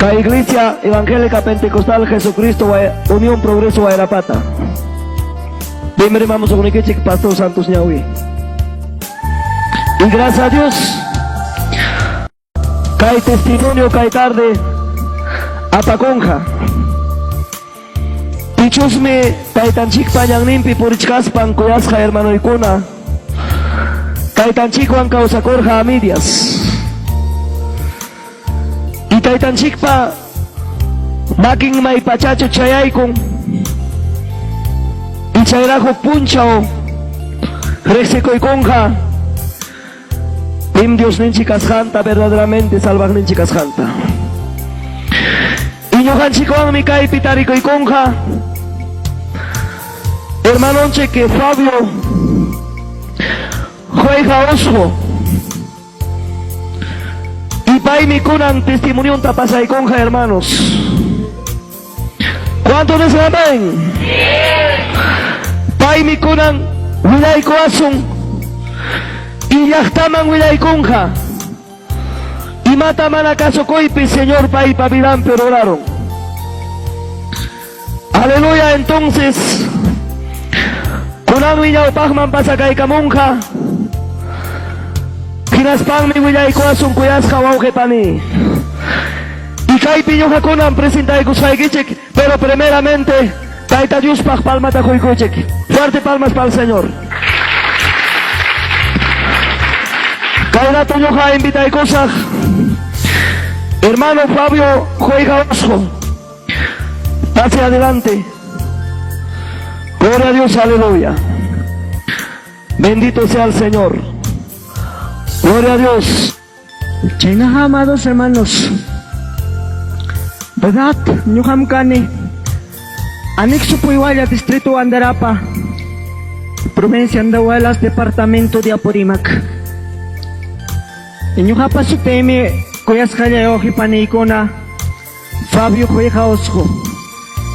La Iglesia Evangélica Pentecostal Jesucristo Unión Progreso Guayrapata. Primero vamos a unir Pastor Santos Ñahui. Y gracias a Dios, cae testimonio, cae tarde, apaconja. Pichusme, cae tan chic pañan limpi por ichkaspan kuyasja hermano icona. Cae tan chico an causa corja a medias. Y cae tan chic pa, making may pachacho chayaykon. Y chayrajo punchao, reseco y conja. Dios ninchi casjanta, verdaderamente salvaj ninchi casjanta. Y ñojan chicoan mi cae pitarico y conja. Hermanonche que Fabio juega oso. Y pai mi cunan testimonio tapasa y conja, hermanos. ¿Cuántos les amén? Pai mi cunan wilay coazón. Y yahtaman wilay conja. Y mataman acaso coipi, Señor pai pavirán, pero oraron. Aleluya, entonces. Kunan wilay pagman pasakay kamonja. Kinaspan mi wilay coazón kuyasja waujepani. Y kaipi ñoja kunan presenta kusaigichek, pero primeramente taita Dios pag palmata kuikuchek. Fuerte palmas para el Señor. Kainato ñoja invita y cosas. Hermano Fabio juega oso. Pase adelante. Gloria a Dios, aleluya. Bendito sea el Señor. Gloria a Dios. Chayna, amados hermanos, verdad, ñuham kane, anexo Puihuaya, distrito Andarapa, provincia Andahualas, departamento de Apurímac. Ñuhapa su teme, Coyasjaya Ojipaneicona, Fabio Jueja Osjo,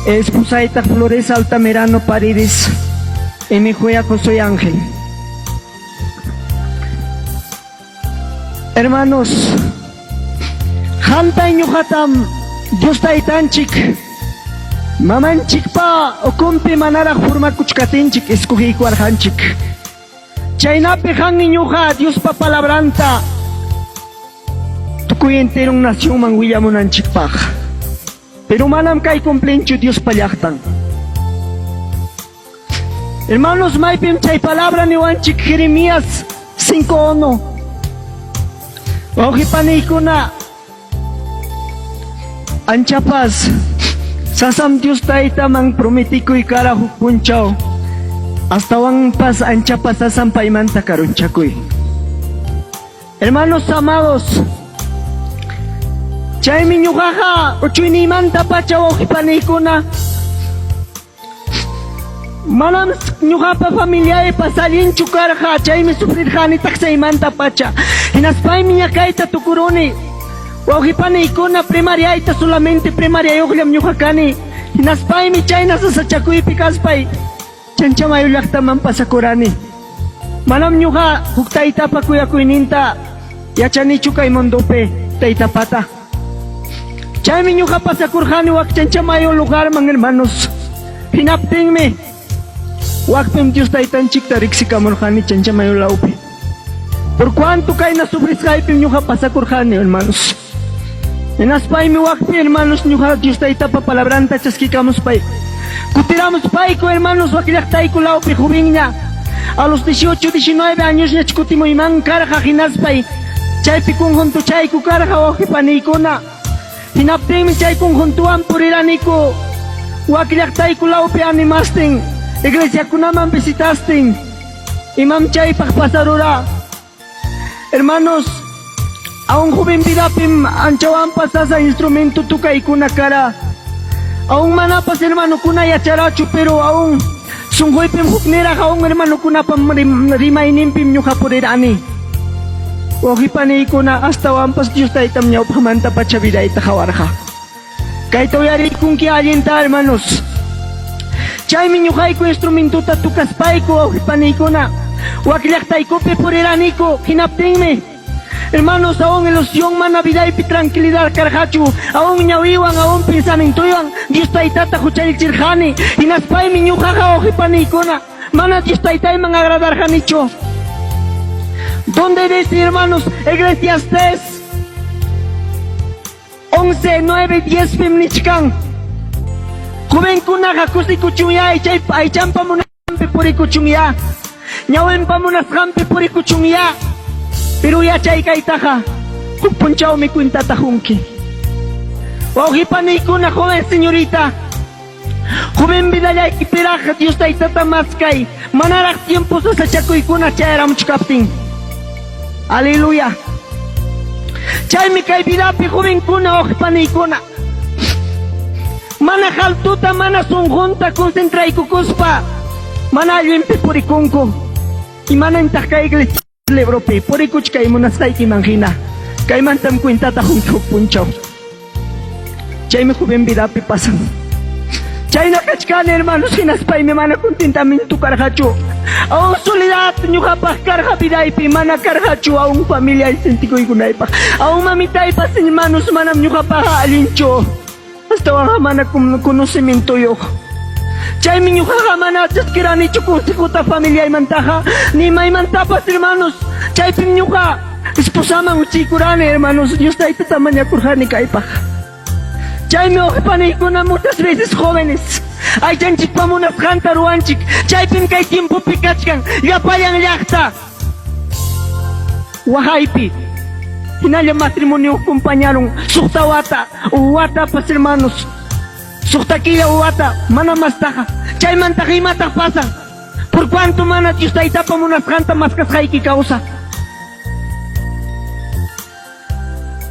Espusaita Flores Altamirano Paredes, mi Juega Soy Ángel. Hermanos, Janta ñuhatam, Dios taitanchik, mamanchik pa, okumpi manara forma kuchkatinchik, escogí cuarjanchik. Chaynape han ñuha, Dios pa palabranta. Tukuy entero nación manguillamonanchik paj. Pero manam kay complencho Dios payachtan. Hermanos, maipim chay palabra ni wanchik Jeremías 5:1. Ojipaneicona anchapas sasam Dios taita man prometico y cara punchao hasta wan pas anchapas sasam paimanta karunchakuy. Hermanos amados, chaymi ñuqaqa uchuynimanta pacha ojipaneicona manam ñuqapa familiaypa salinchu karqa, chaymi sufrirqani taqsaymanta pacha. Hinaspaymi ñakayta tukuruni wawqipaneykuna primariayta solamente primariayuqllam ñuqa kani. Hinaspaymi chayna sasachakuypi kaspay Chanchamayo llaqtaman pasakurani. Manam ñuqa huk taytapa kuyakuyninta yachanichu kay mundupi taytapata. Chaymi ñuqa pasakurqani wak Chanchamayo lugarman, hermanos. Hinaptinmi wakpim Dios taytanchikta riqsikamurqani Chanchamayo lawpi. Por cuanto kayna sufrisqaypim ñuqa pasakurqani, hermanos. Hinaspaymi wakpi, hermanos, ñuqa Dios taytapa palabranta chaskikamuspay. Kutiramos payku, hermanos, wak llaqtayku lawpi jovenña. A los 18, 19 años ña kutimuyman karqa hinaspay. Chaypi conjunto chayku karqa ojipaneykuna. Hinaptinmi chay conjuntuwan puriraniku. Wak llaqtayku lawpi animastin. Iglesiakunaman visitastin. Imam chaypaq pasarura. Hermanos, aún joven vidapim anchawan pasasa instrumento tukaykuna kara. Aún manapas hermano kuna yacharachu, pero aún sunhoypim huknera aún hermano kuna pam rimaynimpim ñuqa purirani. Ojipaneykuna hasta wampas Dios taytam ñawpamanta pacha vidayta hawarqa. Kayta uyariykunki allinta, hermanos. Chaymi ñuqayku instrumentuta tukaspayku ojipaneykuna. Wak llaqtaykupi puriraniku hinaptinmi Hermanos, aún ilusión, mana vida y tranquilidad, carhachu. Aún ñawiwan, aún pensamiento iwan. Dios taitata huchayil chirjani. Y naspay mi ñujaja ojipanikona. Mana Dios taitai man agradar janicho. ¿Dónde dice, hermanos? Eclesiastés 11, 9, 10 femnichkan. Joven kuna jacusi kuchunya ay champa munampe puri kuchunya. Ñawen pamunas jampe puri kuchunya. Pero ya chay kaitaja. Kupunchao mi cuintata junki. Ojipanikuna joven señorita. Joven vida ya ikipiraja Dios taitata maskay. Manarak tiempos sa chakuykuna chayram chukaptin. Aleluya. Chay mi kay vidapi joven kuna ojipanikuna. Mana jaltuta mana sunjunta concentra y kukuspa. Mana allimpi purikunku. Y mana intakka iglesia lebropi. Purikuchka y monastay kimangina. Kay mantam cuintata junto punchaw. Chay mi joven vidapi pasan. Chay nakachkan hermanos hinaspay mi mana contentamiento karhachu. Aún soledad ñuqapaq karqa vidaypi mana karhachu aún familia y sentikuykунaypaq. Aún mamitaypas hermanos manam ñuqapaq allinchu. Hasta ahora mana conocimiento yo. Chay mi ñuqaqa mana chaskiranichu consejuta familia y mantaja ni maymantapas hermanos. Chay pi ñuqa esposaman uchikurani hermanos. Dios taitata mañakurjani kaypaq. Chay mi ojipanikuna muchas veces jóvenes. Ay chanchik pamunas janta ruanchik. Chay pin kay tiempo pikachkan. Llapayan llaqta. Wahaypi. Hinalla matrimonio acompañaron. Sukta wata. Uwata pas hermanos. Sukta kila uwata. Mana mastaja. Chay mantaja y mata pasan. Por cuanto mana Dios taita pamunas janta maskas haiki causa.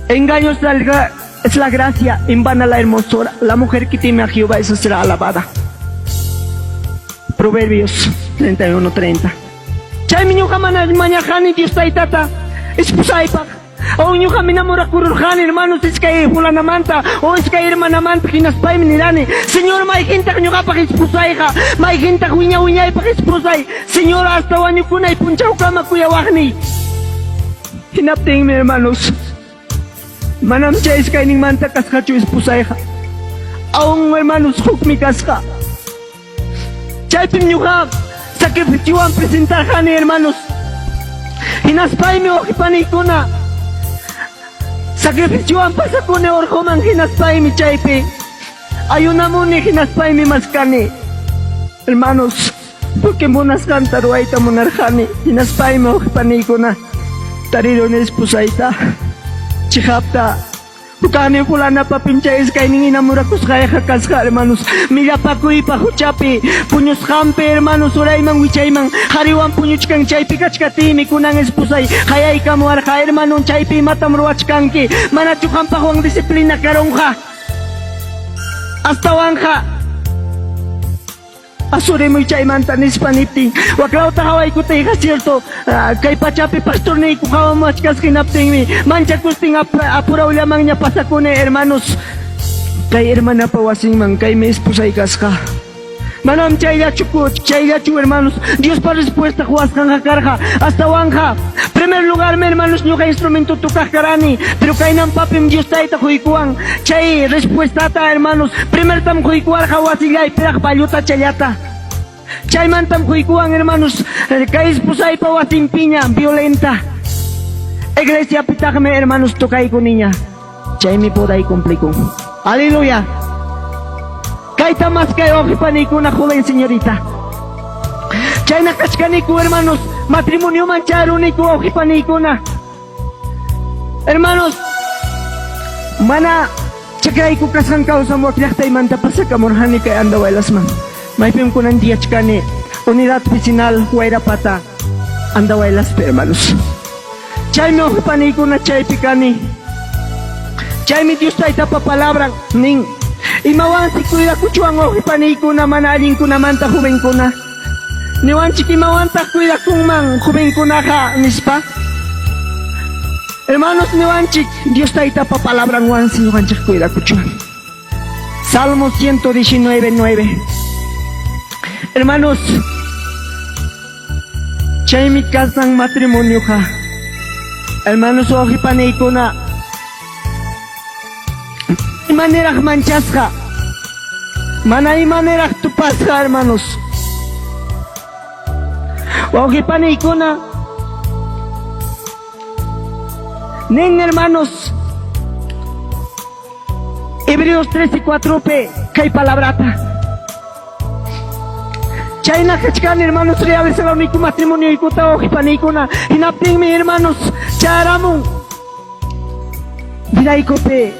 Engaños es la gracia, en vana la hermosura. La mujer que teme a Jehová, esa será alabada. Proverbios 31:30. Chay mi ñuqa mana mañajani Dios taitata. Esposaypaq. O ñuqa minamura kururjani hermanos. Es que fulanamanta. O es que hermanamanta. Hinaspay minirani. Señor, may gente ñuqapaq esposayja. May gente wiñaypaq esposay. Señor, hasta wañukuna y punchawkama kuyawaqni. Hinaptinmi hermanos. Manam chay iskaynin manta kasqachu esposayja. Aún hermanos hukmi kasqa. Chaypim ñuqa sacrificiwan presentarjani hermanos. Hinaspaymi ojipanikuna. Sacrificiwan pasakuni orjoman hinaspaymi chaypi. Ayunamuni hinaspaymi maskani. Hermanos, porque monas canta ruayta monarjani. Hinaspaymi ojipanikuna. Taridon esposayta. Chihapta. Ukani fulana pa pinchayes kay ning inamurakus kaya kasha hermanos. Mira pa kuy pa huchapi. Puños hampe hermanos. Urayman wichayman. Hariwan puñuchkan chaypi kachkatimi kunang esposay. Hayay kamuarja hermanon chaypi matamruachkanki. Manachukan pa huang disiplina karonja. Hasta wanja. Asure muy chaymanta nispaniptin. Waklauta haway kutay cierto. Kay pachapi pastor ni kukawa machkas kinaptin mi. Manchakustin apuraw lamang niya pasakune hermanos. Kay hermana pawasing man kay mi esposay kaska. Manam chaylachu hermanos. Dios pa respuesta huaskan jakarja. Hasta wanja. Primer lugar mi hermanos ñuka instrumento tukajkarani. Pero kay nam papim Dios taita huikuan. Chay respuestata hermanos. Primer tam huikuar hawasilay piraj paluta chayata. Chay mantam huikuan hermanos. Kay esposay pawasin piña violenta. Iglesia pitajme hermanos tokay ko niña. Chay mi poday complicó. Aleluya. Kaita más que ojipanikuna joven señorita. Chay nakachkaniku hermanos. Matrimonio mancharuniku ojipanikuna. Hermanos. Mana chakrayku kashan kausan waklaqtay manta pasakamurjani kay andawaylasman. Maypim kunan diachkani. Unidad vecinal Huayrapata. Andawaylaspe hermanos. Chay mi ojipanikuna chay pikani. Chay mi Dios taita pa palabra ning. Imawansi kuya kuchuan ojipanikuna mana allinkuna manta jovenkuna. Niwanchik imawanta kuida kunman jovenkunaja nispa. Hermanos niwanchik Dios taita pa palabra wansi niwanchik kuida kuchuan. Salmo 119:9. Hermanos, chay mi casan matrimonio ja. Hermanos, ojipaneikuna. Imanera manchasqa. Mana imanera tupasqa, hermanos. Ojipaneikuna. Nen, hermanos. Hebreos 13:4p, que hay palabrata. Chayna kachkan, hermanos, reales el único matrimonio y kuta ojipaneikuna. Hinaptin mi hermanos, charamun. Viraikope.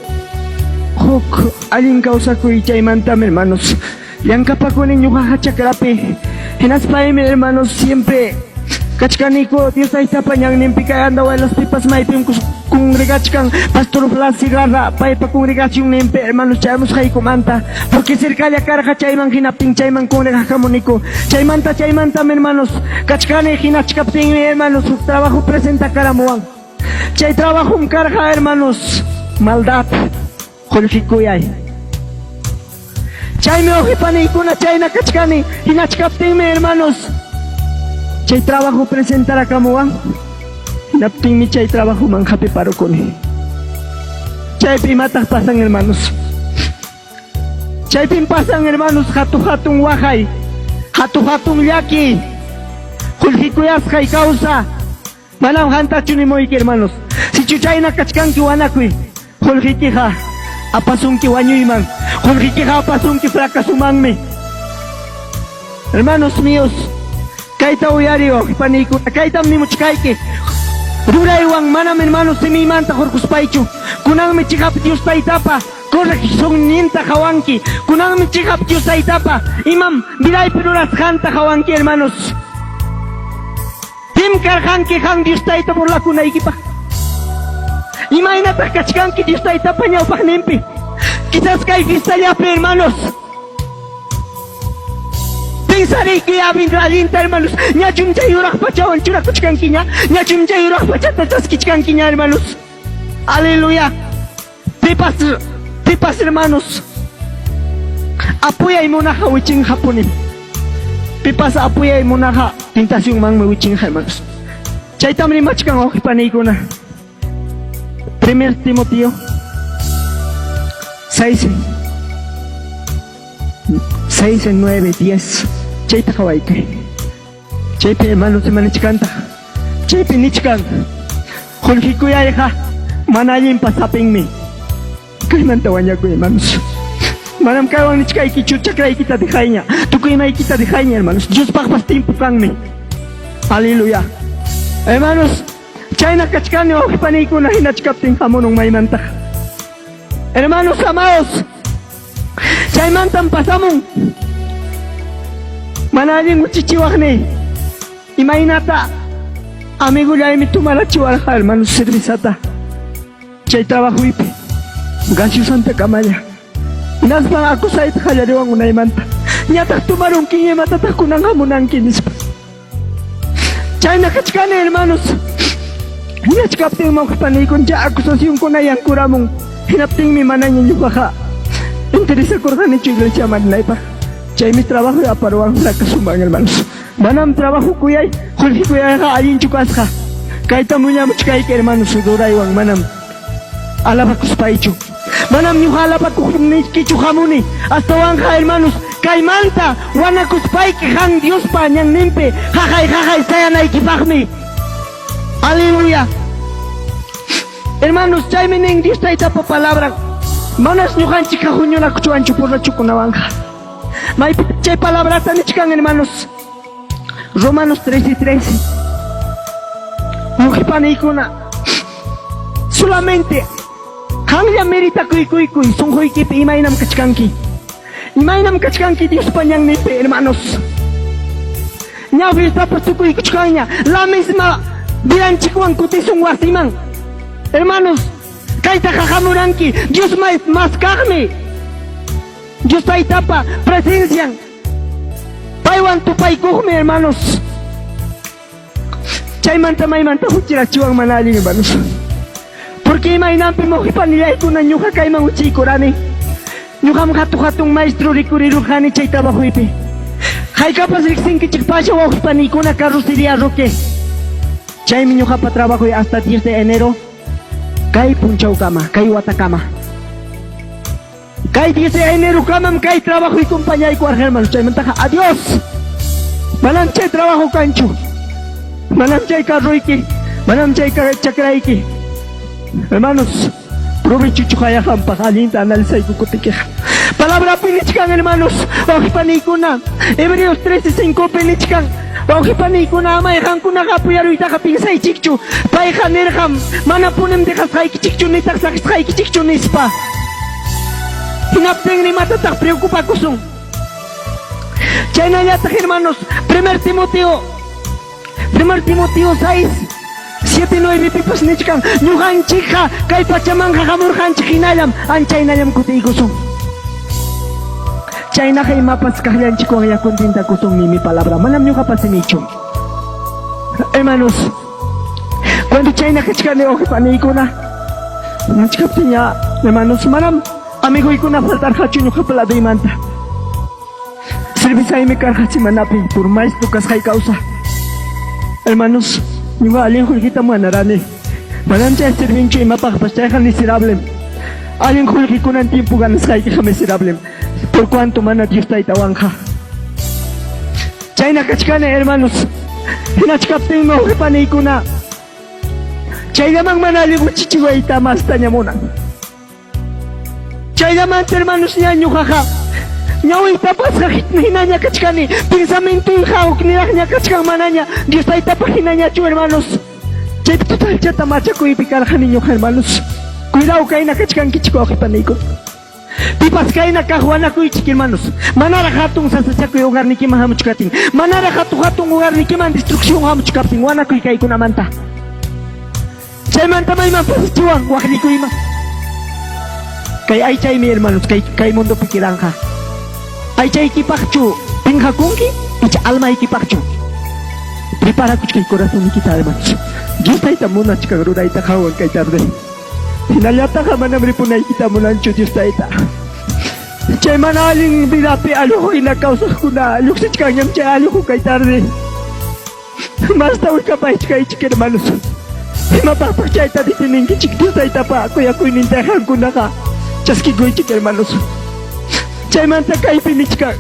Huk, alin causa kuy chaymantam, hermanos. Llankapakuni ñuqaqa chakrapi. Hinaspaimi, hermanos, siempre. Kachkaniko, Dios ahí está pañangnempi anda a las pipas maipim congregachkan pastor Blas y Garra paipa congregación nempe hermanos chayamos jaiko manta porque cerca de carga chayman hinaptin chayman congregajamoniko chaymanta hermanos kachkane hinachkaptin hermanos su trabajo presenta karamuan chay trabajo carga hermanos maldad jolfikuyay chayme ojipaneikuna chayna kachkane hinachkaptin hermanos chay trabajo presentará kamuan napting mi chay trabajo manjape paro koni chay pimatas pasan hermanos chay pim pasan hermanos hatun wajay hatun yaki kulhikuyas kay causa manam hanta chunimoyki hermanos si chuchayna kachkanki wanakui kulhikija apasunki wañuyman kulhikija apasunki fracasumanmi hermanos míos kaita uyario panikuna kaita mimuchkayki ruraywan manam hermanos simimanta jorkuspaychu kunanmi chikap Dios taytapa correccionnienta hawanki kunanmi chikap Dios taytapa imam vidaypi rurasqanta hawanki hermanos tim karqanki han Dios tayta burlakunaykipaq imaynataq kachkanki Dios taytapa ñawpaqninpi quizás kay fiestallapi hermanos pensaré que alinta hermanos ñachum chay uraq pachawan churakuchkankiña ñachum chay uraq pachata chaskichkankiña hermanos aleluya pipas hermanos apoyay munaqa wichin japuni pipas apoyay munaqa tentación manmi wichinqa hermanos chaytamri machkan ojipaneykuna 1 Timoteo 6:9-10 chayta hawaykay chaypi hermanos imanichkanta chaypi nichkan qulqikuyayqa mana allinpas sapinmi kaymanta wañakuy hermanos manam kaywan nichkaykichu chakraykita dejayña tukuymaykita dejayña hermanos Diospaqpas timpu kanmi aleluya hermanos chayna kachkani ojipaneykuna hinachkaptin hamunun maymantaq hermanos amados chaymantam pasamun mana allin uchichiwaqni imaynata amigullaymi tumarachiwarqa hermanos cervezata chay trabajuypi gaseosanta kamalla hinaspan akusayta qallariwan unaymanta ñataq tumarunki imatataq kunan hamunanki nispa chayna kachkani hermanos hinachkaptinman ojipaneykuna acusacionkuna yankuramun hinaptinmi manaña ñuqaqa interesakurqanichu iglesia marinaypaq chaymi trabajo aparuwan fracasuman hermanos manam trabajo kuyay qulqikuyayqa allinchu kasqa kayta muñamuchkayki hermanos duraywan manam alabakuspaychu manam ñuqa alabakuqnikichu hamuni astawanja hermanos kaymanta wanakuspayki han Diospa ñanninpi jajay sayanaykipaqmi aleluya hermanos chaymi nin Dios taytapa palabra manas ñuqanchik huñunakuchuanchu purrachukunawanja maypita chay palabrata nichkan hermanos Romanos 13:13 ojipaneykuna solamente qanlla meritakuykuykuy sunquykipi imaynam kachkanki Diospa ñanninpi hermanos ñawpitapas tukuykuchkanña la misma vidanchikwan kutisun wasiman hermanos kayta hamuranki Dios más kaqmi Dios taytapa presencian paywan tupaykuqmi hermanos chaymanta maymanta huchirachiwan mana allin hermanos porque imaynanpi ojipanellaykuna ñuqa kayman uchiykurani ñuqam hatun maestro rikurirurqani chay trabajuypi haykapas riqsinkichik pasha ojipaneykuna carrocería Roque Chay mi ñuqapa trabajo hasta 10 de enero. Kay punchau kama, kay watakama. Kay 10 de enero kama, kay trabajo y compañía y cuarja, hermanos. Chay mentaja, adiós. Manam chay trabajo cancho. Manam chay carroiki. Manam chay chakraiki. Hermanos, provecho chuchaya hampa, alinta analiza y cucotequeja. Palabra pinichkan, hermanos. Ojipanikuna. Hebreos 13:5 pinichkan. Ojipanikuna ama ejankuna gapuyaru itaja pinsay chikchu. Paija nerham. Mana punem dejas haiki chikchu ni taxakis haiki chikchu nispa. Hinapten ni matatak preocupa kusung. Chaynayata, hermanos. 1 Timoteo 6:7-9 pipas nichkan. Ñuhan chija. Kay pachamanja hamurhan chijinayam. Anchaynayam kutikusung. Chayna kay mapas kahlian chico ya contenta kusung ni mi palabra. Manam nyo kapasimicho. Hermanos, cuando Chayna kachkane o kipanikuna, nachkaptinya, hermanos, manam amigo ikuna faltar hachu nyo kapalado imanta. Servisa y me carga si manapi por más lucas hay causa. Hermanos, nyo alien julgita manarane. Manam chay servincho y mapagpas chayhan miserable. Alien julgikunan tiempo ganas hay que miserable. Por cuanto mana Dios está itawanja. Chayna kachkane, hermanos. Hinachkapten no hipanikuna. Chaydaman manalibu chichiwaita mas tañamuna. Chaydaman, hermanos, ñaño jaja. Ñawita pasja hinaña kachkani. Pensamiento hija o kniraña kachkan manaña. Dios está itapajinaña chu, hermanos. Chay total chata machaco y picar niño, hermanos. Cuidado kaina kachkan kichiko hipanikuna. Pipas kaina kahuana kuichik, hermanos. Manara hatun sasachaku y hogar niki mahamuchkatin. Manara hatun hogar niki man destrucción hamuchkatin. Wana kui kai kuna manta. Chay manta mayman pasichuan wahniku ima. Kay ay chay mi hermanos, kay mundo pikiranja. Ay chay kipakchu pinja kunki, icha alma ikipakchu. Prepara kuchkay corazón nikita, hermanos. Dios taita muna chikagrura ita kawan kay tarde. Hinalata ka man amri punay kita mo lang Diyos taita. Chay manaling binapi alo ko inakausa ko na luksit kanyam chay alo ko kay tarde. Mas tawid ka pa kay chik, hermanos. Mapapachay ta ditining kichik Diyos taita pa kuya ko inintehan ko na ka. Chaski goy chik, hermanos. Chay manta kay pinichka.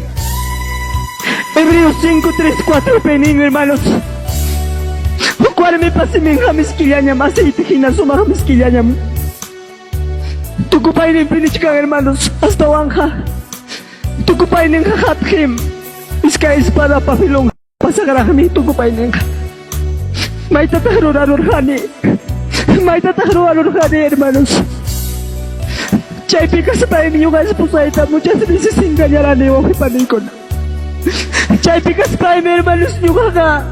Hebreos 5:3-4 pening, hermanos. Kuarme pasimin hamiskilianya maseiti hina sumah hamiskilianya. Tukupay nin pinichkan, hermanos, hasta wanja. Tukupay nin hahatkim. Iska espada pafilong pasagarahmi tukupay nin. May tatahro-arurhani. May tatahro-arurhani, hermanos. Chay pikas tayo niyo nga esposaita. Muchas veces engañarán o hipanikon. Chay pikas tayo, hermanos, niyo nga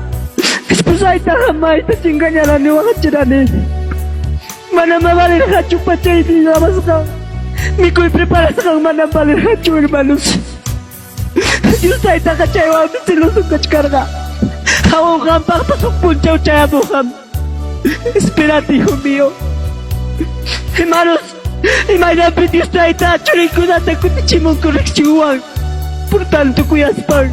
esposaita hamay ta engañarán o hachirani. Manamabalir hachu pachay di labas ka. Mikoy prepara sa kang manamabalir hachu, hermanos. Diyos tayo takachay wa misilusong kachkarga. Hawang kang pakpasok punchaw chayado kam. Esperate, hijo mío. Hermanos, imagínate Dios tayo tachurin ko natin kutichimong koreksyon. Por tanto, kuya Spang.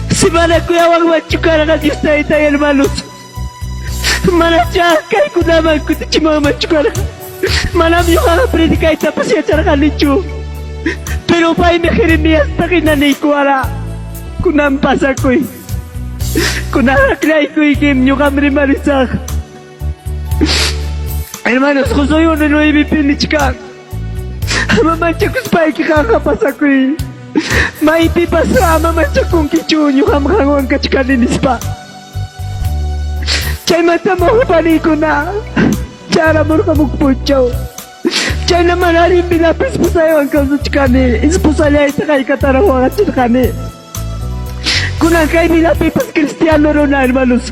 Simana kuya wang machukara na Diyos tayo tayo, hermanos. Mana siya, kaya ko naman kutichimong machukara. Manam yung kakapre kahit tapos siya tsara kanichu. Pero pa ime Jeremias takin na naikuara. Kunang pasa ko'y. Kunakakray ko'y kim yung kamri marisak. Hermanos, kung soy uno no ibipinichka. Mamacha ko spay kikakapasa ko'y. Maipipasa mamacha kong kichun yung kamkangwang kachkaninis pa. Chay mata mo kapani ko na. Chara mo kamukpuchaw. Chay naman harin pinapis po sa'yo ang kausachkani. Ispusalya ita kay katarawa at chakani. Kunang kay pinapipas Cristiano ro na, hermanos.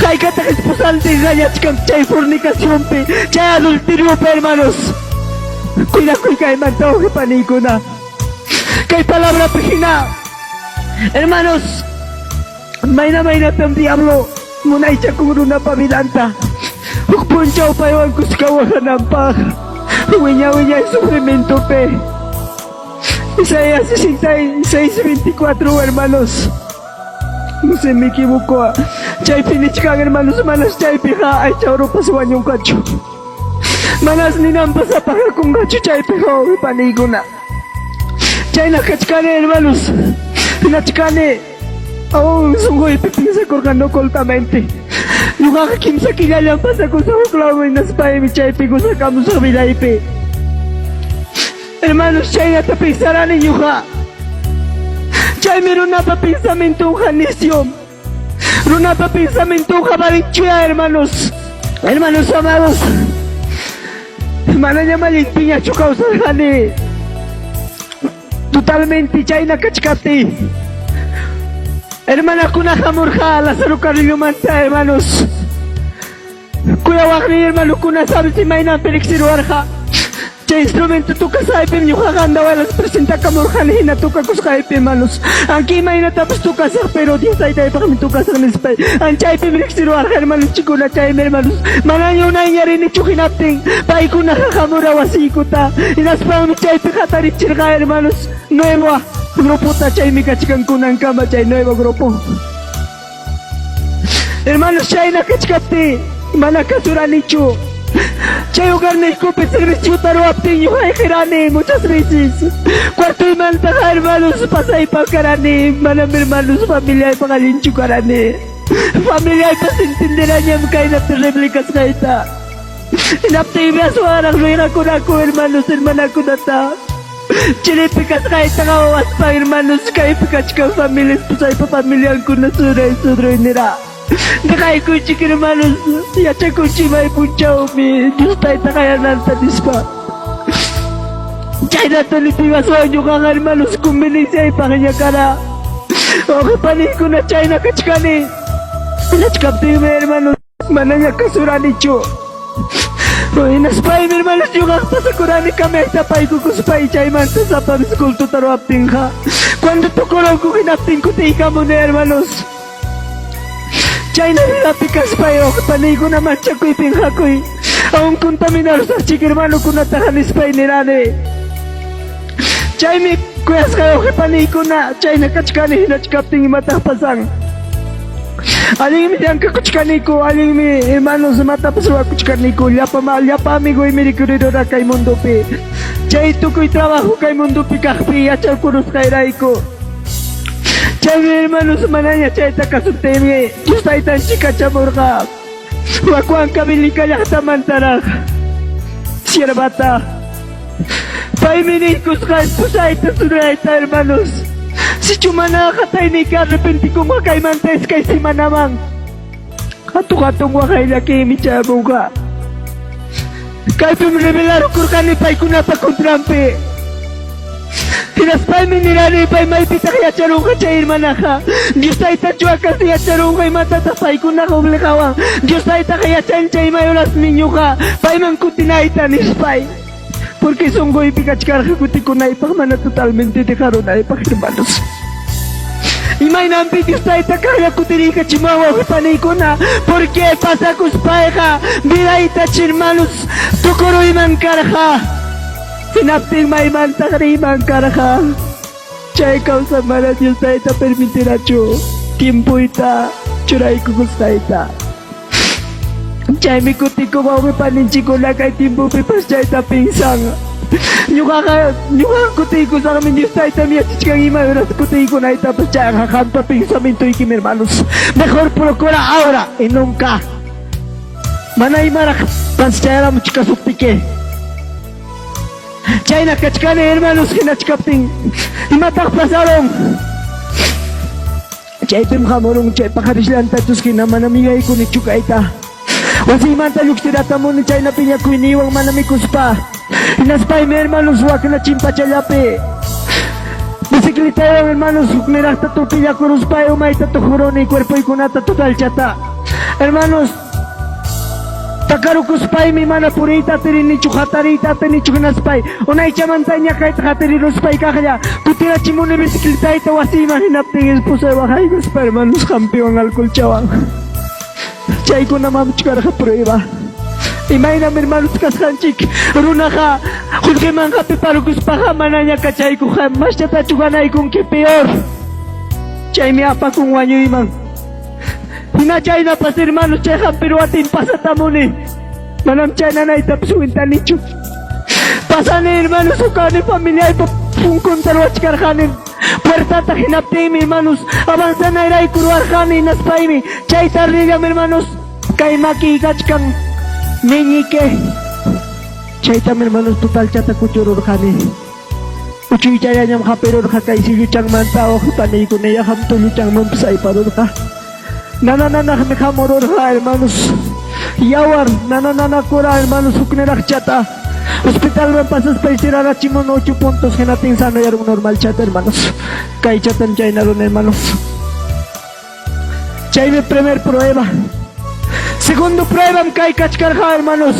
Kay katakis pusante ganyat kang chay fornikasyon pe. Chay adulterio pe, hermanos. Kunakoy kay mantaw kapani ko na. Kay palabra pihina. Hermanos, may na tam diablo. Munay siya kung na pamilanta. Hukpunchaw pa yung kuskawahan ng pag. Winya-winya yung sufrimento pe. Isaías 66:24, hermanos. No se me equivoco. Chaypi nichkan hermanos, manas chaypi ha ay chawrupas wañunkachu. Manas ninampas apagakunkachu chaypi ha panikuna. Chayna kachkani hermanos, nachkani. Aún sungoypi pinsakurkano ocultamente. Ñuqaqa kimsa killallan pasakusaqlawmi naspaymi chaypi kusakamusa vidaypi. Hermanos, chaynata pensarani ñuqa. Chaymi runapa pensamientuqa nisyo. Runapa pensamientuqa valinchuya, hermanos. Hermanos amados. Manaña malinpiñachu kawsarqani. Totalmente chayna kachkati. Hermana kuna hamurja Lázaro Carrillo Manta, hermanos. Kuya waqni hermano kuna sabes si maina pelixiro arja. Che instrumento tuka saipe ñuqa gandawalas presenta kamurjani hina tuka kusqaypi hermanos. Anki maina tapas tuka saq pero Dios aytaypaqmi tuka saq nispay. Anchaypi pelixiro arja hermanos chikuna chaymi hermanos. Manaña unayñarini chuqinaptin paykuna hamura wasiykuta. Inaspaqmi chaypi hatarichirqa hermanos. Nueva grupo chaymi kachkankunan kama chay nuevo grupo. Hermanos chayna kachkapti mana kasuranichu. Chay hogarniykupi servicio taruaptin yuqayqirani muchas veces. Cuartoymanta hermanos pasaypakarani manam hermanos familiaypaq allinchu karani. Familiaypas entenderaniam kayna terrible kasqayta. Hinaptin rasuaraq ruirakunaku hermanos hermanakunata. Chilipi kasqaytaqa waspa hermanos kaypi kachkan familias pusaypa familiankuna suray nira. Dejaykunchik hermanos yachakunchimay punchawmi Dios tayta qayananta nispa. Chaynata nitiwaswan ñuqaqa hermanos convenienciaypaq ñakara. Oqipanikuna chayna kachkani. Nachkaptinmi hermanos manaña kasuranichu. Inaspaymi hermanos ñuqaqa pasakurani kamayta paykukuspay chaymanta sapamis kultuta ruaptinqa. Cuando tukuranku hinaptin kutiykamuni hermanos. Chayna vidapi kaspay oqipanikuna manchakuypin hakuy. Aún contaminados achik hermano kunataqa nispay nirani. Chaymi kuyasqay oqipanikuna chayna kachkani hinachkaptin imataq pasan. Allinmi llankakuchkaniku, allinmi hermanos matapas ruwakuchkaniku, llapa amiguymi rikurirura kay mundupi. Chay tukuy trabajo kay mundupi kaqpi yacharkurusqayrayku. Chaymi hermanos manaña chayta kasuptimi Dios taytanchik kachamurqa. Wakuanka Vilika llaqtamantaraq siervata. Paymi niskusqa pusayta surayta hermanos. Sichu mana qataynika arrepentikunqa kaymanta iskay simanaman. Hatun waqaylakimi chamunqa. Kaypim revelarukurqani paykunapa contrampi. Hinaspaymi nirani pay maypitaq yacharunqa chay hermanaqa. Dios taytachu akasi yacharunqa imatataq paykunaqa obligawan. Dios taytaqa yachancha imayurasmi ñuqa payman kutinayta nispay. Porque sunquypi kachkarqa kutikunaypaq mana totalmente dejarunaypaq hermanos. Imaynampi Dios taytaqa kutiriyqa chimawa oqipanikuna. Porque pasakuspayqa vidayta hermanos tukuruyman karqa. Hinaptin maymantaq riyman karqa. Chay kawsa mana Dios tayta permitirachu tiempuyta churaykukusqayta. Chaymi kutikuqa oqipaninchikuna kay tiempupipas chayta pinsan. Ñuqaqa kutiykusaqmi Dios taytami yachichkan imayuras kutiykunaytapas chayqa qampa pensamientoykimi hermanos. Mejor procura ahora y nunca. Mana imaraq paschayaramuch kasuptiki. Chayna kachkani hermanos hinachkaptin imataq pasaron. Chaypim hamurun chay pajarishlantatus hina mana migaykunichu kayta. Wasiymanta lluqsiratamuni chayna piñakuyniwan mana mikuspa. Hinaspaymi hermanos wakna chimpachallapi. Bicicletawan hermanos miraqta tupillakuruspay umayta tujuruni cuerpuykunata tutalchata. Hermanos takarukuspaymi mana puriyta atirinichu hatariyta atinichu hinaspay. Unaychamanta ñaqayta hatiriruspay kaqlla. Kutirachimuni bicicletayta wasiyman hinaptin esposay waqaykuspa hermanos hampiwan alcoholchawan. Chaykunamam chkarqa prueba. Imaynam hermanos kasqanchik runaqa qullqimanqapi parukuspaqa manaña kachaykuqa mashchatachu ganaykunki peor. Chaymi apakun wañuyman. Hinachay na pas hermanos, chay hampiruatin pasatamuni. Manam chay na naitapsuin tanichu. Pasan hermanos, ukani familia y pungkuntarwach karhanin. Puertata hinaptimi hermanos, avanzana iray kuruarhani naspaimi. Chay tarligam hermanos, kaimaki gachkan meñique. Chay tam hermanos, total chata kuchururhani. Uchuy chayanyam hapirurha kay si luchang mantao, panay ko naya hamto luchang mampsay parurha. Nanananak me hamururha hermanos. Yawar, nanananakura hermanos, uknerak chata. Hospital me pasas pa istirara chimon 8 puntos que natin sana yarong normal chat hermanos. Kay chatan chay naron hermanos. Chay mi primer prueba. Segundo prueba kay kachkarha hermanos.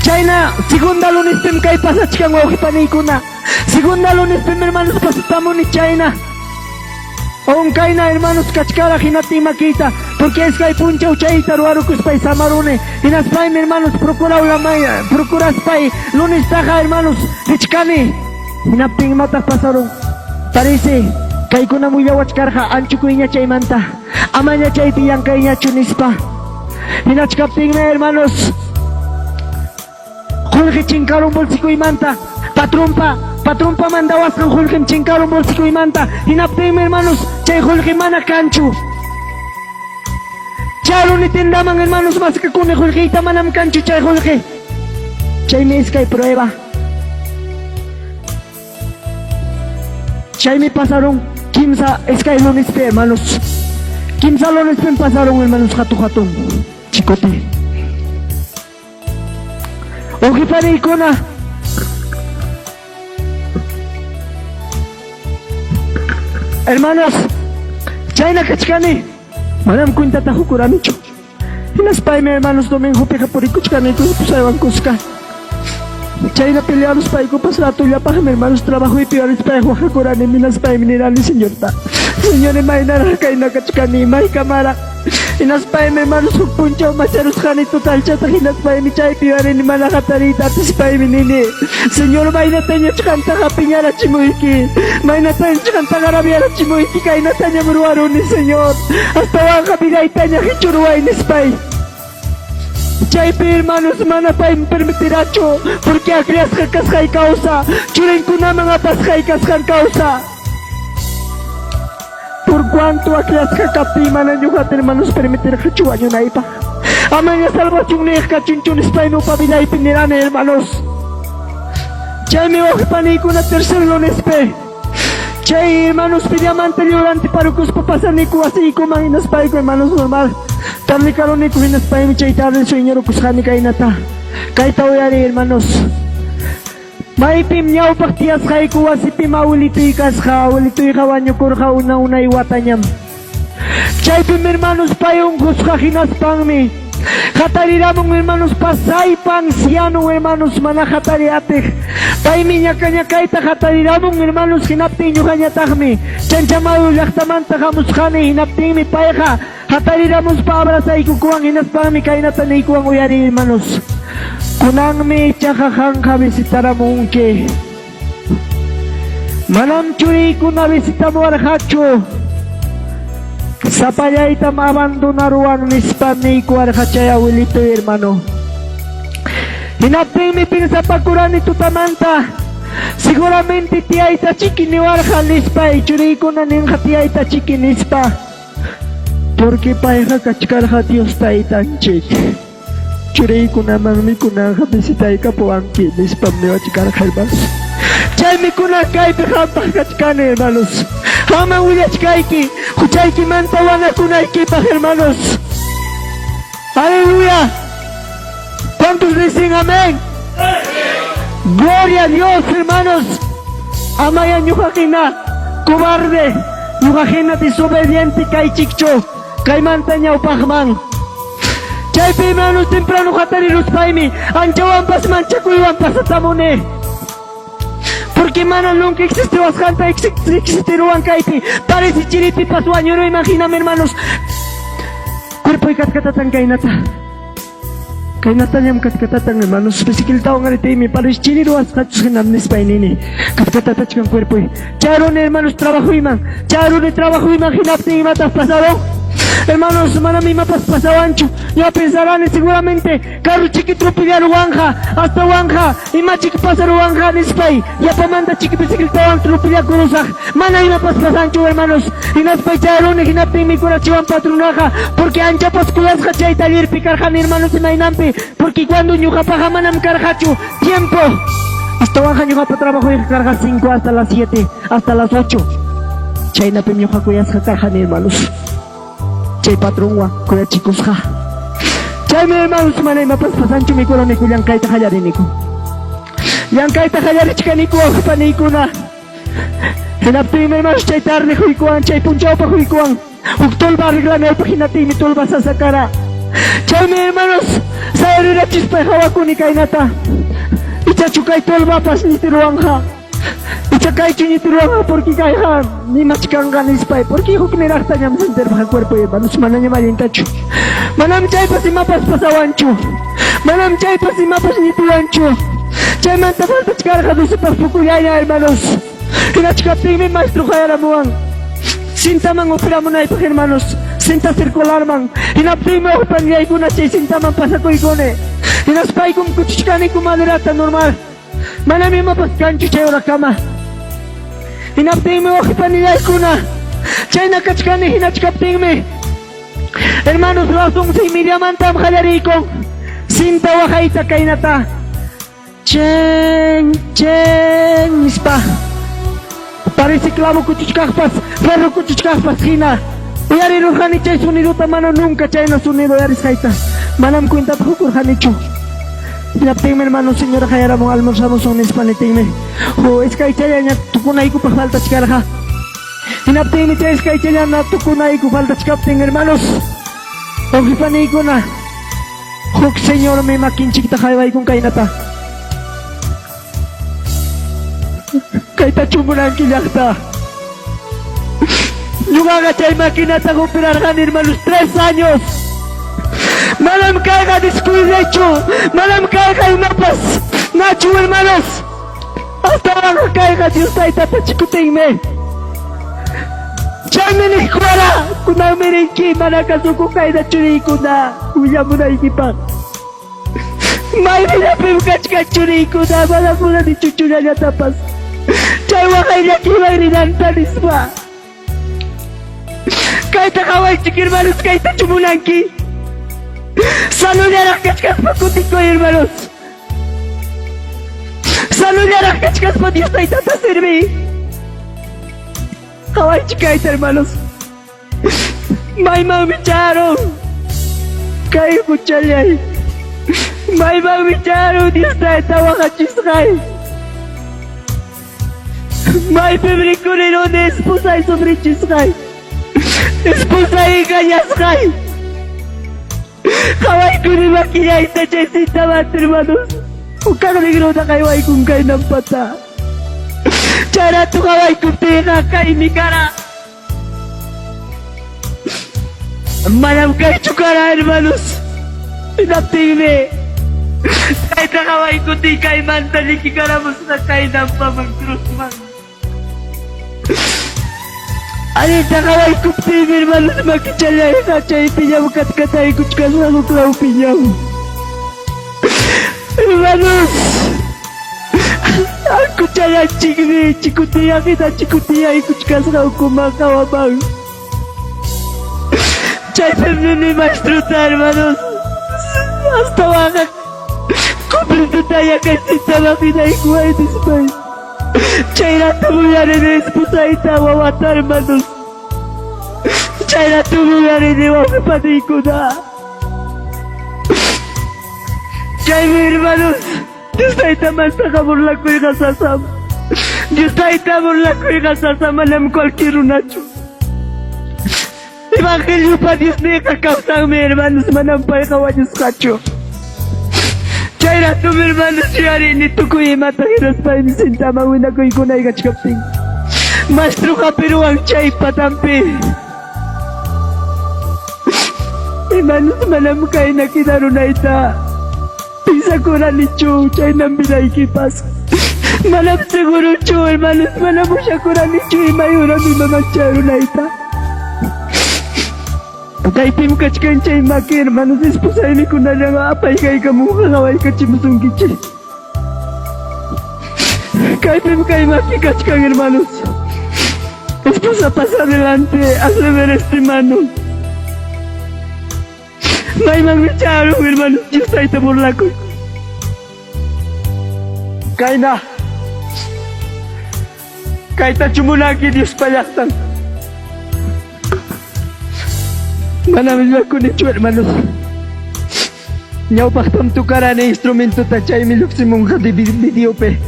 Chay na segunda lunes pim kay pasachkan okipanay ko na. Segunda lunes pim hermanos pasatamo ni China. Aún kay na hermanos kachkara hinati makita. Porque es kay puncha uchay taruaro kuspay samarune. Inaspay mi hermanos procura ulamaya. Procura spay lunes taja hermanos. Hichkani. Hinapting matak pasarong. Parece kay kuna muy yawachkarha ancho ko inya chay manta. Amanya chay tiyang kay inya chunispa. Hinachkapting na hermanos. Julge chinkarong bolsiko imanta. Patrumpa mandawas kang Julge chinkarong bolsiko imanta. Hinapting mi hermanos. Chay Julge mana kanchu. Charo ni tindamang hermanos mas que kune Julge ita manam kanchu chay Julge. Chay mi iskay prueba. Chay mi pasaron kimsa iskay lunes pe hermanos. Kimsa lunes pe pasaron hermanos jatu. Chicote. Oki pari ko na. Hermanos, chay na kachkani. Manam kuinta tahu kuranicho. Inaspay mi hermanos domingo peka por ikuchkani ko pusaywan kuska. Chay na peleados pa ko pasrato ya pa mi hermanos trabajo y piores pa ko kurani minaspay minirani señorita. Señor may narakay na kachkani may kamara. Inaspay mi hermanos puncha macharos khani total chata inaspay mi chay piore ni malakatarita tispay mi nini. Señor may natanya chkanta kapinyara chimuiki. May natanya chkanta garabiara chimuiki kay natanya muruaro ni señor. Hasta waka bigay tanya hichuruay ni spay. Chay pi hermanos manapay permitiracho porque akrias kaskay causa. Churin ko na mga paskay kaskan causa. Por cuanto akrias kakapima na nyo hermanos permitir kachuanyo na ipa. Amanya salvasyong ni kachunchun spay no pabilay pinirane hermanos. Chay mi okipanay ko na tercer lunes pe. Chay hermanos pidamante liorante parukus papasan ni ko así ko manginaspay ko hermanos normal. Tarli karon ni ko hinaspay mi chay tarli sueño kuskani kay nata. Kay tawari hermanos. May pimnyaw paktias kay ko si pimawulitoy kas ka ulitoy kawanyo kurka una iwatanyam. Chay pim hermanos payong kuska hinaspang mi. Katariramos hermanos pasay pang siano hermanos manakatariatek. Pay minya kanya kaita katariramos hermanos hinapting nyo kanya takmi. Chanchamado yaktamanta kamuskani hinapting mi payaha. Katariramos pa abrazay kukuang hinaspang mi kay natanay kuang uyari hermanos. Kunang mi chakakang kabisitara mungke. Manam churi kuna bisita mo arhacho. Sa payayta maabandonaruang nispan ni kuarhachaya wilito hermano. Hinapting mi pinsa pakuran ito tamanta. Seguramente tiyayta chikiniwarha nispay. Churi kuna ning hatiyayta chikinispa. Porque paeja kachkarha Dios taitan chik. Churi kuna mangmi kuna kabisitay ka po ang kinis pamnewa chikara hermanos. Chay mi kuna kay pekhampa kachkane hermanos. Hamang wilach kay ki. Kuchay ki mantawana kuna ikipa hermanos. Aleluya. ¿Cuántos dicen amén? Gloria a Dios hermanos. Amayan yukakina. Cobarde. Yukakina desobediente kay chikcho. Kay mantanya upahman. Chay pi hermanos temprano katariros paimi. Anchawan pas manchakuiwan pasatamune. Porque mana nunca existe bastante existiruan kaipi. Parece chiripi pasuaño, no imagíname hermanos. Cuerpo y katkatatan kainata. Kainata niyam katkatatan hermanos. Pesikil tao nga rite mi parece chiriruas kachus hinamnis painini. Katkatatach kang cuerpo y. Charon hermanos trabajo iman. Charon trabajo iman hinapting imatas pasado. Hermanos, manami mapas pasawancho. Ya pensarán seguramente, carro chiquitro pillar Wanja, hasta Wanja, y más chiqui pasar Wanja en Spay. Ya pamanda chiqui bicicleta tropilla cruzaj. Manami mapas pasancho, hermanos. Y nas paicharon y napti mi corachivan patronaja. Porque ancha pasculas hachay taller picarjan hermanos en Ainampi. Porque cuando ñuja paja manam carjacho, tiempo. Hasta Wanja ñuja pa trabajo y carga 5 hasta las 7, hasta las 8. Chayna pe ñuja kuyas carjan hermanos. Chay patronwa, kuya chicos ja. Chay me hermanos manay mapas pasancho mi coronico yankaita hallarinico. Yankaita hallarichkanico paniko na. Hinapti mi hermanos chay tarde huikuan, chay punchao pa huikuan. Uktolba arreglanay pa hinati mi tolba sa sakara. Chay mi hermanos sa erira chispa hawaku ni kainata. Ichachukay tolba pas ni tiruanja. Ichakay chuni tiruanja porque kaihan ni machikanga ni spay porque hijo que nerasta nyam senter baja cuerpo y hermanos mananya malintacho. Manam chay pas mapas pasawancho. Manam chay pas mapas ni tuancho. Chay manta falta chkarja do super fukuyaya hermanos. Hinachkapti mi maestro jayara muang. Sintaman operamunay pa hermanos. Sinta circular man. Hinapti mi opanyay kuna chay sintaman pasakoy kone. Hinaspay kum kuchichkani kumaderata normal. Manami mapas kancho chay ora kama. Hinapti mi ojipaniyay kuna. Chay nakachkani hinachkapti mi. Hermanos, razón si miriamantam jallaricon. Sinta wajaita kainata. Chen, ispa. Parece clavo kuchichkajpas, ferro kuchichkajpas hina. Uyari rujani chay suniruta mano nunca chay no sunido yaris jaita. Manam cuenta tukur janichu. Hinaptime hermano señora jayaramo almorzamos un hispanetime. O es que chay ya tukunaiku pa falta chkarja. Hinaptime chay es que chay ya tukunaiku falta chkapten hermanos. Ojipaniku na. Huk señor me makin chiquita jaibay con kainata. Kaita chumuran kilakta. Yugaga chay makinata operarán hermanos 3 años. Malam caiga descuidecho. Malam caiga y mapas. Nacho hermanos. Hasta ahora caiga Dios taita pachikuteime. Chamene kuara. Kuna merenki manakasuko kaida churi kuna. Uyamuna ikipa. Maivina pemkachka churi kuna. Malamuna di chuchuranya tapas. Chay wakay kiba rinantanisma. Kaita kaway chik hermanos, kaita chumulanki. Saludar a kachkas pakutiko hermanos. Saludar a kachkas pa Dios taita ta servi. Kaway chikaita hermanos. May mamicharo. Kay kuchalyay. May mamicharo Dios taita wakachisray. May febricurero de esposa y sobre chisray. Esposa y gallasray. Kawai kuni makiya ita chesita mat hermanos. Ukang negro na kawai kung kay ng pata. Chara tu kawai kutina kay mikara. Manam kay chukara hermanos. Inaptime. Kahit na kawai kuti kay mantali kikara mo sa kay ng pamagkrusman. Alita kawai kuptime hermanos makichalay na chay pinyam katkatay kuchkas na kuklaw pinyam. Hermanos, ang kuchalay chikni chikutiya kita chikutiya kuchkas na kumakawabang. Chay pemni maestro ta hermanos. Hasta wakak kumplito tayo kasi sa makina ikuha itispay. Chay na tumuyari na esposa itawawata hermanos. Chay na tumuyari na wakapatay ko na. Chay mo hermanos. Diyos na itaman sa kamurla ko'y kasasam. Diyos na itamurla ko'y kasasam. Alam cualquier unacho. Evangelio pa Diyos na ikakausang may hermanos. Manampay kawa Diyos kacho. Chay na tum hermanos. Yari nito ko'y matahiras pa inisinta. Mawina ko'y kunay kachkapting. Maestro ka pero ang chay patampi. Hermanos manam kayo na kinaro na ita. Pisa ko na ni Chu, chay nang binaikipas. Manam siguro Chu, hermanos, manam mo siya ko na ni Chu, mayroon ni Mama Charo na ita. Hermanos, manam kayo na kinaro na ita. Pisa ko na ni Chu, chay nang binaikipas. Manam siguro Chu, hermanos, manam mo siya ko na ni Chu, mayroon ni Mama Charo na ita. Hermanos, manam kayo na kinaro na ita. Pisa ko na ni Chu, hermanos, manam mo siya ko na ni Chu, mayroon ni Mama Charo na ita. Hermanos, manam kayo na kinaro na ita. Kay pim kachkan chay maki hermanos esposa mi kunalanga apay kay kamuha kaway kachimusungkichi. Kay pim kay maki kachkan hermanos. Esposa pasa adelante, hazle ver este mano. May magbicharo hermanos, Diyos ay tabula ko. Kay na. Kay tachumunaki Diyos payaktan. Manamit ba ko nicho hermanos. Nyaw paktam tukara na instrumento ta chay miluk si mongha di video pe.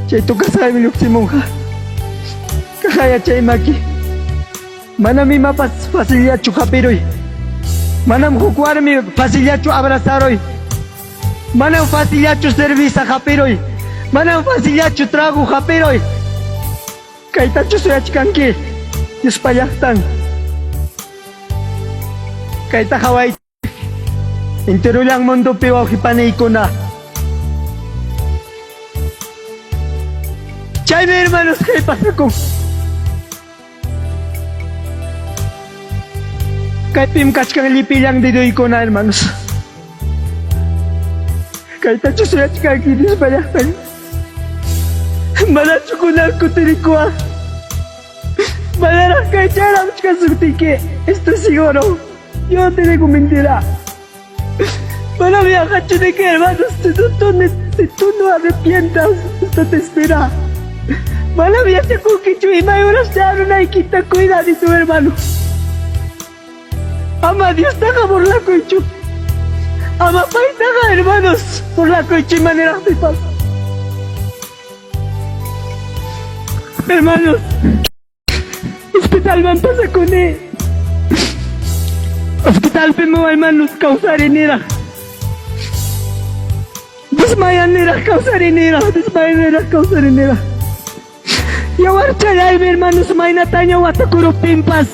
Chay tukasay miluk si mongha. Kakaya chay maki. Manami mapas fasilyachu kapiroy. Manam kukuarmi fasilyachu abrazaroy. Manam fasilyachu servisa kapiroy. Manam fasilyachu trago kapiroy. Kay tachu suyachkanki. Diyos payaktan. Kay takaway intirulang mundo piwaw kipanay ko na. Chay may hermanos kay pasako. Kay pimkach kang lipilang didoy ko na hermanos. Kay tacho suyach kang kinis bayaktan. Malacho ko na kutirikwa. Malara kay charam chika surtike. Esto siguro. Yo no te digo mentira. Para viajar, de que hermanos, si tú no arrepientas, esto te espera. Para viajar con Kichu y Mayura se una y quita cuida de tu hermano. Ama Dios taga por la Kichu. Ama Pai taga hermanos por la Kichu y manera de paz. Hermanos, hospital van pasa con él. Hospital pe mo hermanos causarinera. Desmayanera causarinera. Desmayanera causarinera. Yawar chalay hermanos mainatanya watakuro pimpas.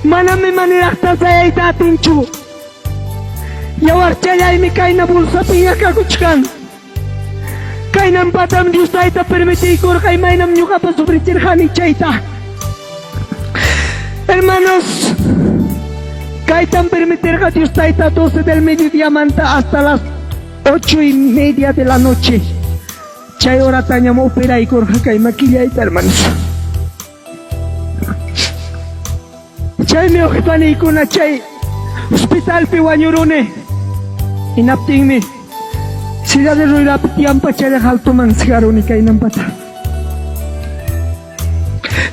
Manami manirakta saya itatinchu. Yawar chalay mi kaina bulsa piya kakuchkan. Kainam patam Dios taita permiti kur kay mainam nyuka pa subritir khani chaita. Hermanos, kay tan permitir que Dios taita 12 del mediodía manta hasta las 8:30 de la noche. Chay hora tañamo opera y corja kay maquillaita hermanos. Chay me ojipani y kuna chay hospital piwañurune. Inapting mi. Sila de ruira pitiampa chay de jaltuman sigaruni kay nampata.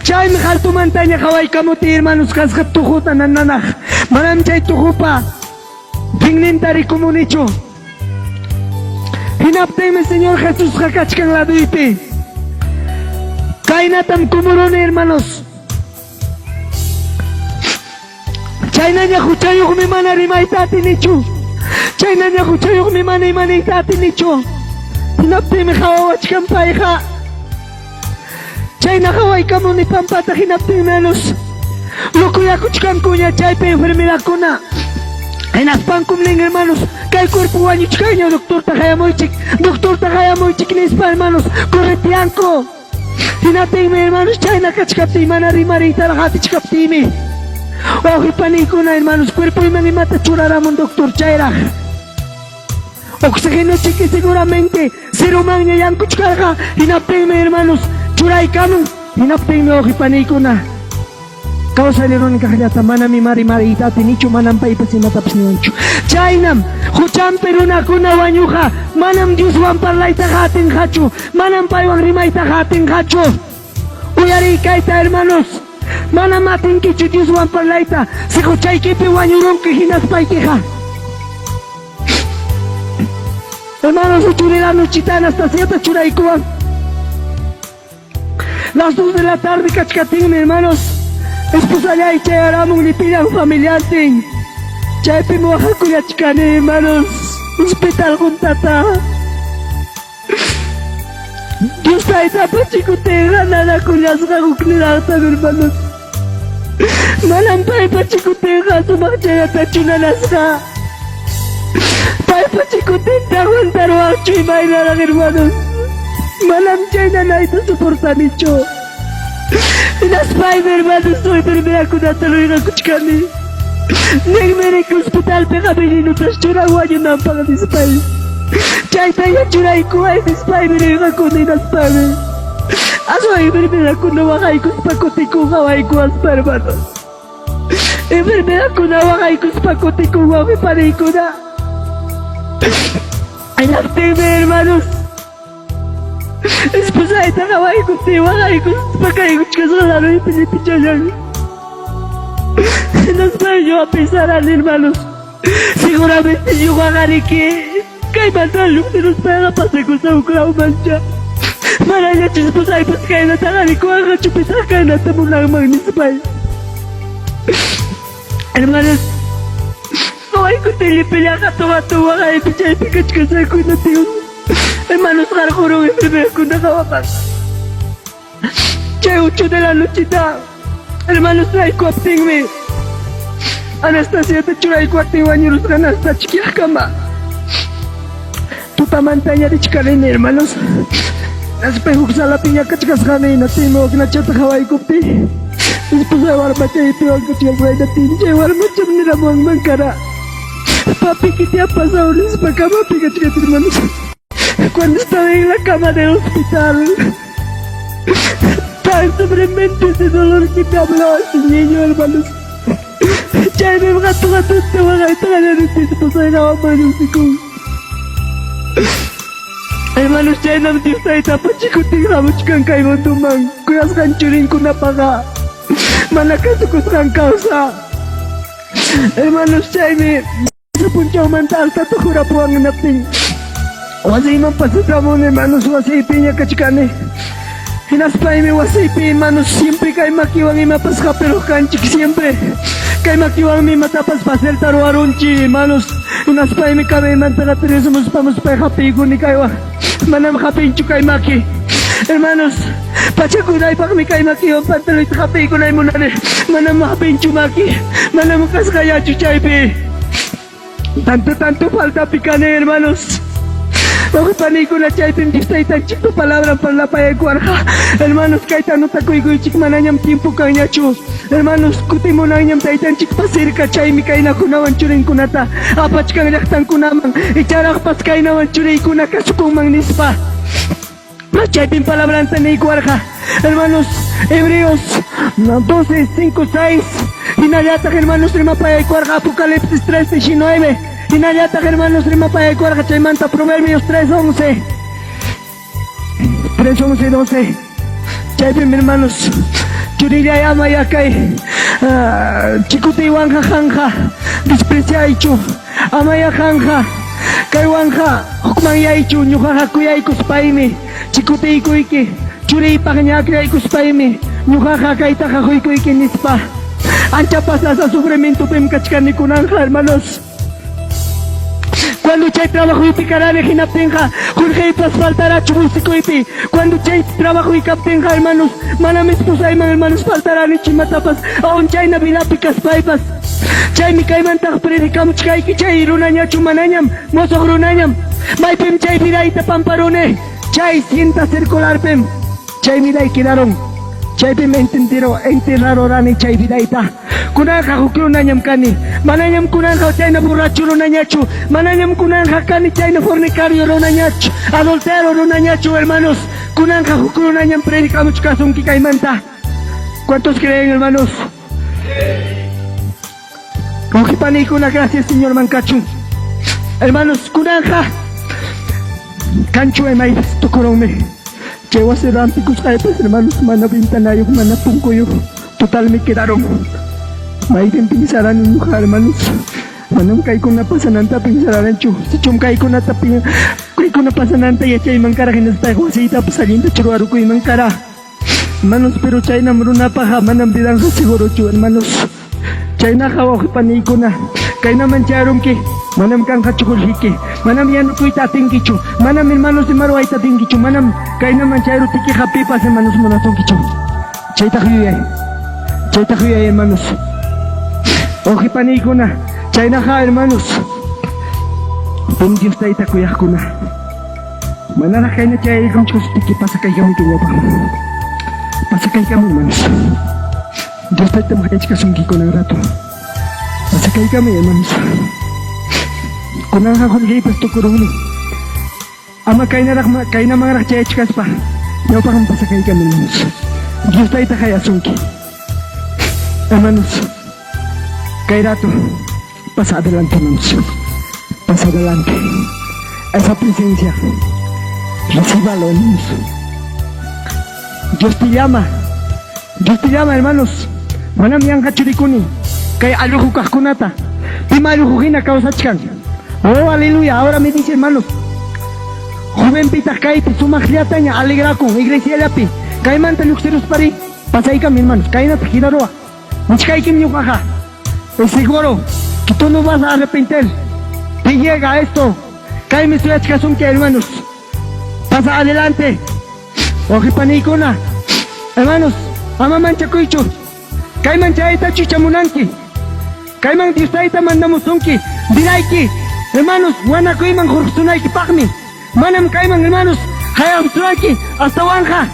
Chay mi jaltuman taña kaway kamuti hermanos kaskat tujuta nananaj. Manam chay tujupa. Pingnin tari komunicho. Hinapteme Señor Jesús kakachkan la duipi. Kainatam kumurone hermanos. Chaynanya huchayuk mi mana rimaitati nichu. Chaynanya huchayuk mi mana imanitati nichu. Hinapteme hawawachkan paija. Chayna haway kamuni pampata hinapteme hermanos. Lukuyakuchkan kunya chaype enfermedad kuna. En Aspancumling hermanos, que el cuerpo guañuchcaño, doctor Tajaya Moichik, Nispa hermanos, corretianco. Hinatime hermanos, Chayna Kachkapti, Manarimarita, Hatichkaptimi. Ojipanicuna hermanos, cuerpo y manimata churaramon, doctor Chaira. Oxígeno chiqui seguramente, Serumagna Yankuchkaja, Hinapime hermanos, Churaikamu, Hinapime Ojipanicuna. Causa irónica hallata manami mari itati nichu manam paipas imatapis niwanchu. Chaynam huchan peruna kuna wañuja manam Dios wan parlaita hatin hachu manam paiwan rimaita hatin hachu. Uyari kaita hermanos manam atin kichu Dios wan parlaita si huchay kipi wañurun que hinas paikija. Hermanos uchuriranos chitana hasta 7 churaikuan. Las 2 de la tarde cachcatín hermanos. Esposa ya y chay aramun ni pidan familiar ting. Chay pimuaja kuyachkani hermanos. Hospital juntata. Dios taita pachikutega nada kuyasga kukliratan hermanos. Manam pai pachikutega sumakchayata chunanasga. Pai pachikutega aguantaruak chuy bailarang hermanos. Manam chay nanaita soportanicho. Inaspay, mi hermano, soy primera con Natalia Kuchkani. Nagmere que hospital pega menino tras chura guayo nan paga dispay. Chay taya churay kuay dispay menino con inaspay. Aso ay primera con no bagay kus pakote ko gaway ko asparmano. Enfermedad con agua y con pacote con agua para y con ay la tengo hermanos. Esposa esta agua y con te agua y con paca y con chascolaro y pichipichoyan. No estoy yo a pensar al hermanos. Seguramente yo agarré que hay mandado luz de los para pasar con su grau mancha. Para ya esposa y pues que no te agarré con agua chupita que no te mulan magnífica. Hermanos, no hay que te le pelea gato gato haga el picha y pica chica se cuida tío. Hermanos, gargoro y primero con una gabapas. Che 8 de la nochita. Hermanos, trae coaptingme. Anastasia te chura y cuarto año los ganas hasta chiquilla cama. Tu tamantaña de chicarene, hermanos. Las pejux a la piña cachicas gane y no tengo que la chata Hawaii copti. Después de barba y peor que te voy a tinche, mucho mira mangara. Papi, ¿qué te ha pasado? Les para cama, pígate, hermanos. Cuando estaba en la cama del hospital, tan sobremente ese dolor que te hablaba ese niño, hermanos. Ya me gato, te voy a traer este esposo de la mamá de un chico. Hermanos, ya no me gusta esta pachico, te grabo chican caimón tu man. Cuidas ganchurín con una paga. Manakaso kusang causa. Hermanos, Jaime, se punchao mental, tato jura puang nating. Wasi man pasutramon, hermanos, wasi piña kachikane. Hinaspay me wasi pi, hermanos, siempre kay makiwang imapaska pero kanchik siempre. Kay makiwang mi matapas pasel taro arunchi, hermanos. Hinaspay me kami mantara teresumos pamos pa happy guni kaywa. Manam happy chukay maki. Hermanos, pachakunay pa kami kay maki o pantaloy takapay ko na imunane. Manam makapin chumaki, manam kaskaya chuchaypi. Tanto falta picane, hermanos. Ako panay ko na chaypin gistay tan chito palabra para la paya kuarja. Hermanos, kay tano takoy ko chik mananyam tiempo kanya chu. Hermanos, kuti mo nanyam taytan chik pasir ka chay mi kay na kunawan churin kunata. Apach kang laktan kunamang, icharak pas kay nawan churin kunakasukong mangnispa. Machaypin palabra ni guarja. Hermanos, Hebreos 12, 5, 6. Inayatak, hermanos, rimapaya y cuarja. Apocalipsis 3, 19. Inayatak, hermanos, rimapaya y cuarja. Chaymanta, Proverbios 3, 11. 3, 11, 12. Chaypin, hermanos. Churiria yama yakay. Chikuti wanja janja. Desprecia ichu. Amaya janja. Kay wanja. Hukman yaichu. Nyujaja kuyaikus paimi. Chikuti ikuiki, churi pagnyakri ikuspaymi, nyujaja kaita jajuikuiki nispa. Ancha pasasa sufrimiento pem kachkani kunanja, hermanos. Cuando chay trabajo y picarane hinaptenja, Jorge y pas faltará chubusikoipi. Cuando chay trabajo y captenja, hermanos, manamis pusaiman, hermanos, faltarán y chimatapas. Aún chay navidad picas paipas. Chay mi kaimantag predicam chay ki chay runanya chumananyam, moso runanyam. Maipem chay piraita pamparone. Chay sienta circular pem, chay vida y quedaron, chay pem enterraron rani chay vida y ta. Kunanja hukro nanyam kani, mananyam kunanja chay na borracho ronanyachu, mananyam kunanja kani chay na fornicario ronanyachu, adultero ronanyachu, hermanos, kunanja hukro nanyam predicamos cason ki kaimanta. ¿Cuántos creen, hermanos? Ojipani kuna gracias, señor Mancachu. Hermanos, kunanja. Kancho ay may tukurome. Chewa se rampicos kaipas, hermanos, mana bintanayo, mana pungkoyo. Total me quedaron. May pinsarán en lugar, hermanos. Manam kay ko na pasananta pinsarán chu. Si chum kay ko na tapin. Kay ko na pasananta y chay mankara kinasta ko si tapos saliendo churuaro ko mankara. Hermanos, pero chay na maruna paha manam bilang siguro chu, hermanos. Chay na kawak paniko na. Kay naman charum ki. Manam kang kachukulhiki, manam yan kuy tatingkichu, manam hermanos de maro ay tatingkichu, manam kay naman chayro tiki hapipas hermanos monatongkichu. Chay takuyay hermanos. Oji paniko na, chay na ha hermanos. Pum Dios tay takuyah ko na. Manana kay na chay kang chus tiki pasa kay kami kinyapa. Pasakay kami, hermanos. Diyos tayo tamakay sungki ko ng rato. Pasakay kami, hermanos. Kung nakakakuligay pa ito kuruni. Ama kayo na mga rakchayachkas pa. Yaw pa kang pasakay kami, hermanos. Diyos tayo takay sungki. Hermanos, kay rato, pasa adelante, hermanos. Pasa adelante. Esa presencia. Recíbalo, hermanos. Dios te llama, hermanos. Manam yang kachurikuni, kay aluhu kahkunata, pimaluhugina kausachkan. Oh, aleluya. Ahora me dice, hermanos, joven pita kay sumagliataña, alegra con iglesia lapi, kay manta luxeros pari, pasay kami, hermanos, kay na tajidaroa, muchkay kim yukaja. Es seguro que tú no vas a arrepentir. Te llega esto, kay me estoy achkazun que, hermanos, pasa adelante. Ojipanikuna, hermanos, ama mancha kuichu, kay mancha ita chichamunanki, kay man diustaita mandamusunki, diraiki, hermanos, wana kuy man jursunaiki pakmi, manam kay man, hermanos, hayam suraki, hasta wanja,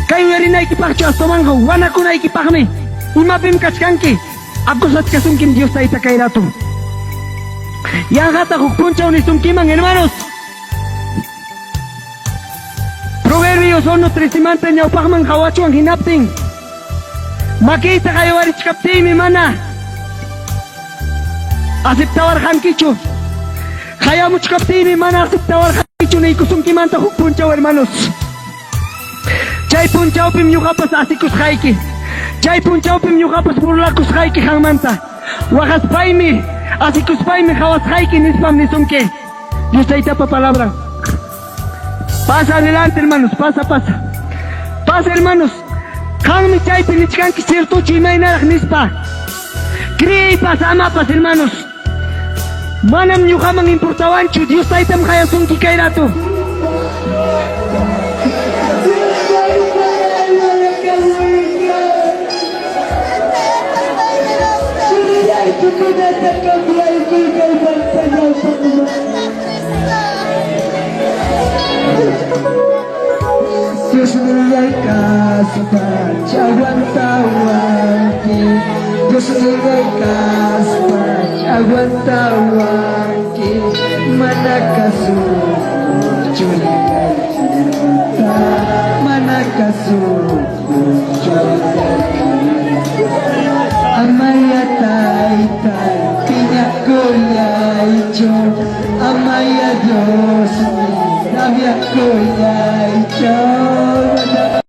kay werinaiki pakchu hasta wanja, wana kunaiki pakmi, imapim kachkanki, akusat kasunkin diustaita kay rato. Yang hata hukuncha unisunkiman, hermanos. Proverbios 1:13 ñawpaqman hawachuan hinaptin. Makita kayo warichkaptimi mana. Aceptawar hankichu. Hayamuchkaptimi mana aceptawar hankichu nikusunkimanta hukpunchaw, hermanos. Chay punchawpim ñuqapas asikus hayki. Chay punchawpim ñuqapas burlakus hayki hanmanta. Wajaspaymi asikuspaymi hawas hayki nispam nisunki. Dios taytapa palabra. Pasa adelante, hermanos, pasa. Pasa, hermanos. Hanmi chay pilichkanki cierto chimaynarak nispa. Cree y pasa, amapas, hermanos. Manam ñuqaman importawanchu, Dios taytam hayasunki kay rato. Dios no le alcanza para aguantar-te. Dios no le alcanza para aguantar-te. Manakasu, chulita, manakasu.